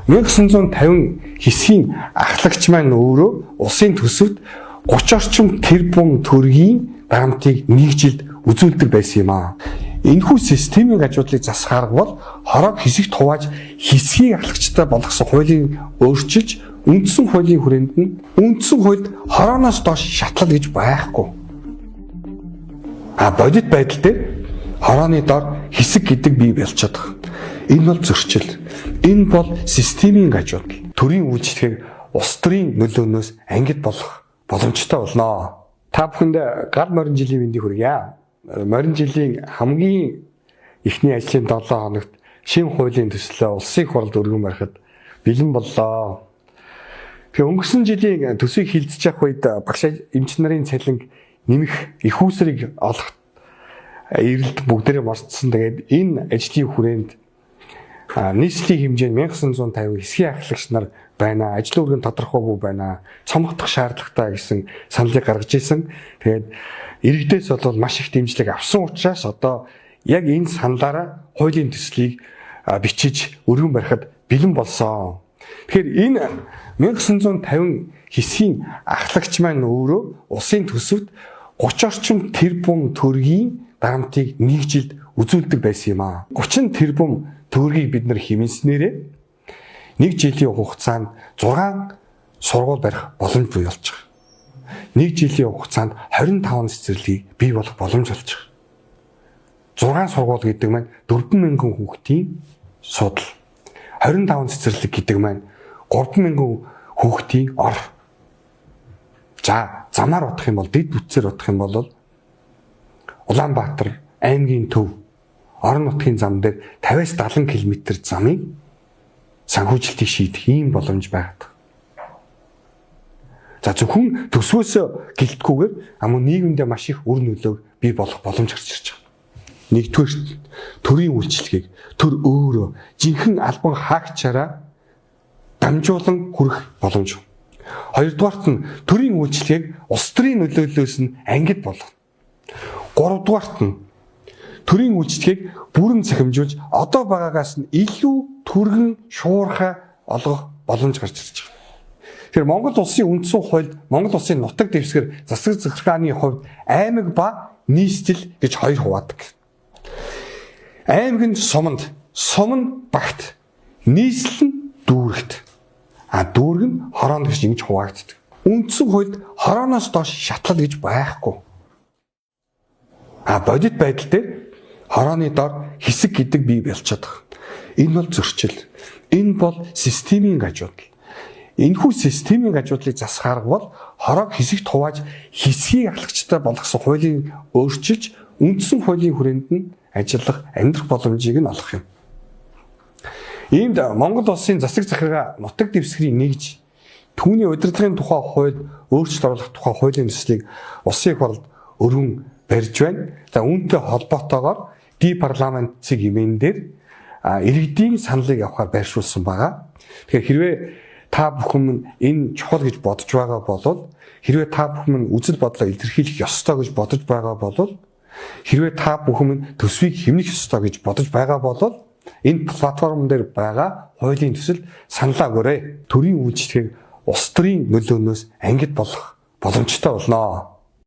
1950 хэсгийн ахлагч маань өөрөө улсын төсөвт 30 орчим тэрбум төгрөгийн дарамтыг нэг жилд үзүүлдэг байсан юм аа. Энэхүү системийн гажуудлыг засах арга бол хорог хэсэгт хувааж хэсгийг ахлагчтай болгосон хуулийн өөрчилж үндсэн хуулийн хүрээнд нь үндсэн хуульд хорооноос доош шатлал гэж байхгүй. Бодит байдал дээр хорооны дор хэсэг гэдэг бий болчиход байна. Энэ бол зөрчил. Энэ бол системийн гажуудал. Төрийн үйлчлэгийг улс төрийн нөлөөнөөс ангид болох боломжтой болно. Та бүхэнд гар морин жилийн мэндийг хүргье. Морин жилийн хамгийн эхний ажлын 7 хоногт шинэ хуулийн төслөө улсын хурлд өргөн барихад бэлэн боллоо. Тэгээ өнгөрсөн жилийн төсвийг хилцэж явах үед багш эмч нарын цалин нэмэх их үүсрийг олох эрэлт бүгдээрээ марцсан. Тэгээд энэ ажлын хүрээнд нийслэлийн хэмжээ 1950 хэсгийн ахлагч нар байна. Ажлын үргэн тодорхойгүй байна. Цомгдох шаардлагатай гэсэн саналыг гаргаж ирсэн. Тэгээд иргэдээс бол маш их дэмжлэг авсан учраас одоо яг энэ саналаараа хуулийн төслийг бичиж өргөн барихад бэлэн болсон. Тэгэхээр энэ 1950 хэсгийн ахлагч маань өөрөө улсын төсөвт 30 орчим тэрбум төгрөгийн дарамтыг нэг жилд үзүүлдэг байсан юм аа. 30 тэрбум төгрөгийг бид нар хэмнэснээрээ нэг жилийн хугацаанд 6 сургууль барих боломж буй болж байгаа. Нэг жилийн хугацаанд 25 цэцэрлэгийг бий болох боломж болж байгаа. 6 сургууль гэдэг маань 4,000 хүүхдийн судал. 25 цэцэрлэг гэдэг маань 3,000 хүүхдийн ор. За замаар бодох юм бол дэд бүтцээр бодох юм бол Улаанбаатар аймгийн төв орон нутгийн зам дээр 50-70 км замыг санхүүжилтийг шийдэх ийм боломж байдаг. За зөвхөн төсвөөс гэлтгүүгээр мөн нийгэмдээ маш их үр нөлөөг бий болох боломж гарч ирж байгаа. Нэгдүгээр төрийн үйлчлэгийг төр өөрөө жинхэнэ албан хаагчаараа дамжуулан хүрэх боломж. Хоёрдугаарт нь төрийн үйлчлэгийг улс төрийн нөлөөллөөс нь ангид болгоно. Гуравдугаарт нь төрийн үйлчлэгийг бүрэн цахимжуулж одоо байгаагаас нь илүү түргэн шуурхай олгох боломж гарч ирж байгаа. Тэгэхээр Монгол улсын үндсэн хуульд Монгол улсын нутаг дэвсгэр засаг захиргааны хувьд аймаг ба нийслэл гэж хоёр хуваадаг. Аймаг нь суманд, сум нь багт, нийслэл нь дүүрэгт. Дүүрэг нь хороонд гэж ингэж хуваагддаг. Үндсэн хуульд хорооноос доош шатлал гэж байхгүй. Бодит байдал дээр хорооны дор хэсэг гэдэг бий болчиход байна. Энэ бол зөрчил. Энэ бол системийн гажуудал. Энэхүү системийн гажуудлыг засах арга бол хорог хэсэгт хувааж хэсгийг ахлагчтай болгосон хуулийн өөрчилж үндсэн хуулийн хүрээнд нь ажиллах амьдрах боломжийг нь олох юм. Иймд Монгол улсын засаг захиргаа нутаг дэвсгэрийг нэгж түүний удирдлагын тухай хууль өөрчлөлт оруулах тухай хуулийн төслийг улсын их хурлд өргөн барьж байна. За үүнтэй холбоотойгоор парламентын хэмээн дээр иргэдийн саналыг авахар байршуулсан байгаа. Тэгэхээр хэрвээ та бүхэн энэ чухал гэж бодож байгаа бол хэрвээ та бүхэн үзэл бодлоо илэрхийлэх ёстой гэж бодож байгаа бол хэрвээ та бүхэн төсвийг хэмнэх ёстой гэж бодож байгаа бол энэ платформ дээр байгаа хуулийн төсөл саналаа өгөөрэй. Төрийн үйлчлэгийг улс төрийн нөлөөнөөс ангид болох боломжтой болно.